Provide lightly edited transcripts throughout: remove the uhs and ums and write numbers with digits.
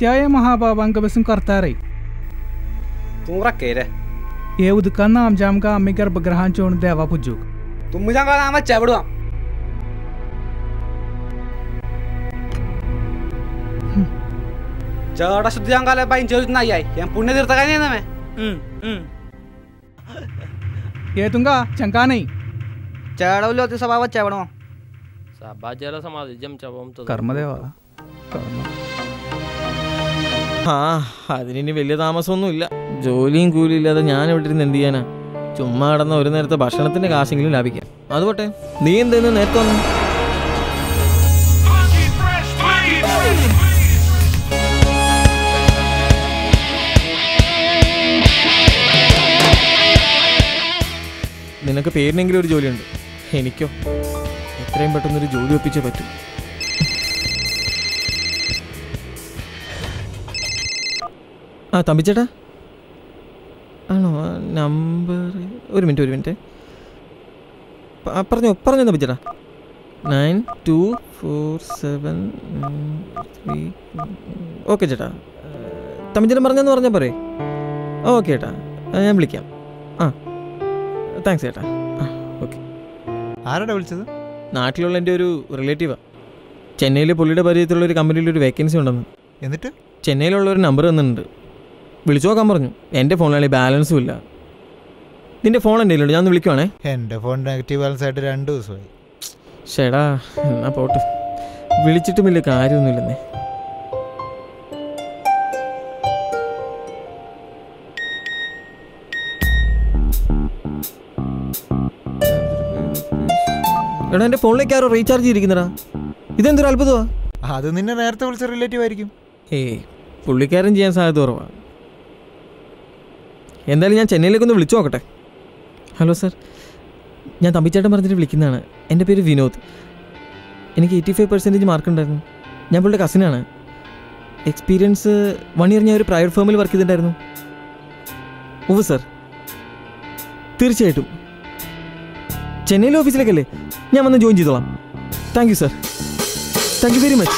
त्याय महाबाबांक बसून करता रे तू रखे रे ये उदका नाम जाम का आम्ही गर्भगृहांच्या देवा पुजूक तुम्ही सांगा आम्हाला चेवडू जडा शुद्धी अंगाला बाईंची नाही आहे या पुण्यतीर्थ काय नाही ना मैं ये तुंगा चंका नाही चढवले होते सभावत चेवडो സഭാചാര സമാധിജം ചവം കർമ്മദേവാ കർമ്മ ആ അതിനി വലിയ താമസമൊന്നുമില്ല. ജോലിയും കൂലിയും ഇല്ലാതെ ഞാൻ ഇവിടെ ഇരുന്ന് എന്ത് ചെയ്യാനാ? ചുമ്മാ കിടന്ന ഒരു നേരത്തെ ഭക്ഷണത്തിന്റെ കാശെങ്കിലും ലാഭിക്കാം. അതുപോട്ടെ, നീ എന്തെന്ന് നേരത്തെ വന്നു? നിനക്ക് പേരിനെങ്കിലും ഒരു ജോലിയുണ്ട്, എനിക്കോ എത്രയും പെട്ടെന്നൊരു ജോലി ഒപ്പിച്ചേ പറ്റൂ. ആ തമ്പിച്ചേട്ടാ ആണോ? നമ്പർ ഒരു മിനിറ്റ് പറഞ്ഞോ തമ്പിച്ചേട്ടാ. 9247 ഓക്കെ ചേട്ടാ. തമ്പിച്ചേട്ടൻ പറഞ്ഞെന്ന് പറഞ്ഞാൽ പോരെ? ഓക്കെ ചേട്ടാ, ഞാൻ വിളിക്കാം. ആ താങ്ക്സ് ചേട്ടാ. ആ ഓക്കെ. ആരാടാ വിളിച്ചത്? നാട്ടിലുള്ള എൻ്റെ ഒരു റിലേറ്റീവാണ്. ചെന്നൈയിൽ പുള്ളിയുടെ പരിചയത്തിലുള്ള ഒരു കമ്പനിയിൽ ഒരു വേക്കൻസി ഉണ്ടെന്ന്. എന്നിട്ട് ചെന്നൈയിലുള്ള ഒരു നമ്പർ തന്നിട്ടുണ്ട്, വിളിച്ചു നോക്കാൻ പറഞ്ഞു. എൻ്റെ ഫോണിലാണെങ്കിൽ ബാലൻസും ഇല്ല. നിൻ്റെ ഫോൺ എൻ്റെ കയ്യിലുണ്ട്, ഞാൻ ഒന്ന് വിളിക്കുവാണേ. എൻ്റെ ഫോൺ നെഗറ്റീവ് ബാലൻസ് ആയിട്ട് 2 ദിവസമായി. ചേടാ എന്നാ പോട്ട്, വിളിച്ചിട്ടും വലിയ കാര്യമൊന്നുമില്ലെന്നേ. എടാ എൻ്റെ ഫോണിലേക്ക് ആരോ റീചാർജ് ചെയ്തിരിക്കുന്നടാ. ഇതെന്തൊരു അത്ഭുതമാണ്. അത് നിന്നെ നേരത്തെ വിളിച്ച റിലേറ്റീവ് ആയിരിക്കും. ഏയ് പുള്ളിക്കാരൻ ചെയ്യാൻ സാധ്യത കുറവാണ്. എന്തായാലും ഞാൻ ചെന്നൈയിലേക്കൊന്ന് വിളിച്ചു നോക്കട്ടെ. ഹലോ സാർ, ഞാൻ തമ്പിച്ചേട്ടൻ പറഞ്ഞിട്ട് വിളിക്കുന്നതാണ്. എൻ്റെ പേര് വിനോദ്. എനിക്ക് 85% മാർക്കുണ്ടായിരുന്നു. ഞാൻ പുള്ളിയുടെ കസിനാണ്. എക്സ്പീരിയൻസ് 1 ഇയർ ഞാൻ ഒരു പ്രൈവറ്റ് ഫേമിൽ വർക്ക് ചെയ്തിട്ടുണ്ടായിരുന്നു. ഓ സാർ, തീർച്ചയായിട്ടും ചെന്നൈയിലെ ഓഫീസിലേക്കല്ലേ, ഞാൻ വന്ന് ജോയിൻ ചെയ്തോളാം. Thank you sir, thank you very much.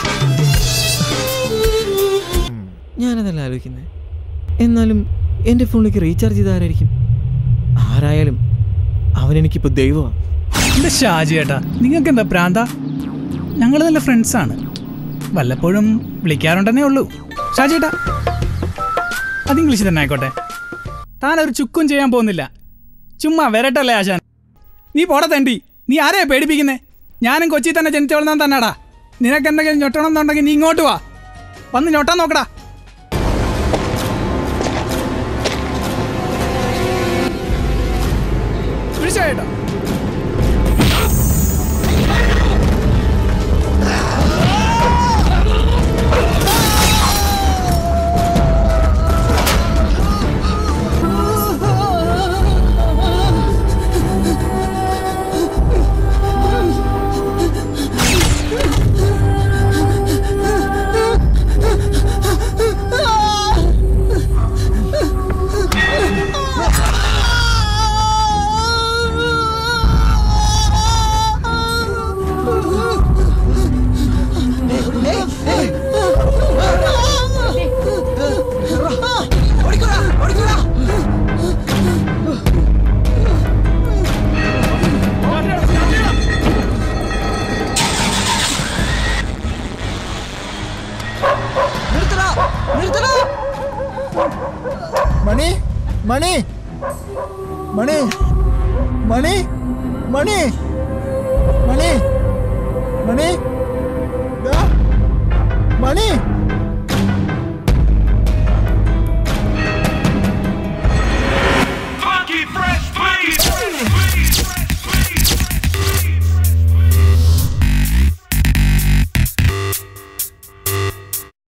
ഞാനതല്ല ആലോചിക്കുന്നത്. എന്നാലും എൻ്റെ ഫോണിലേക്ക് റീചാർജ് ചെയ്ത ആരായിരിക്കും? ആരായാലും അവനെനിക്കിപ്പോൾ ദൈവമാണ്. എൻ്റെ ഷാജി ചേട്ടാ, നിങ്ങൾക്ക് എന്താ പ്രാന്ത? ഞങ്ങൾ നല്ല ഫ്രണ്ട്സാണ്, വല്ലപ്പോഴും വിളിക്കാറുണ്ടെന്നേ ഉള്ളൂ. ഷാജി ചേട്ടാ, അത് ഇംഗ്ലീഷിൽ തന്നെ ആയിക്കോട്ടെ. താനൊരു ചുക്കും ചെയ്യാൻ പോകുന്നില്ല, ചുമ്മാ വരട്ടല്ലേ ആശാൻ. നീ പോടാ തണ്ടി, നീ ആരെയാ പേടിപ്പിക്കുന്നേ? ഞാനും കൊച്ചി തന്നെ ജനിച്ചു വളർന്നാൻ തന്നെടാ. നിനക്ക് എന്തെങ്കിലും ഞൊട്ടണം എന്നുണ്ടെങ്കിൽ നീ ഇങ്ങോട്ട് വാ, വന്ന് ഞൊട്ടാൻ നോക്കടാ. തീർച്ചയായിട്ടും മണി മണി മണി മണി മണി മണി മണി മണി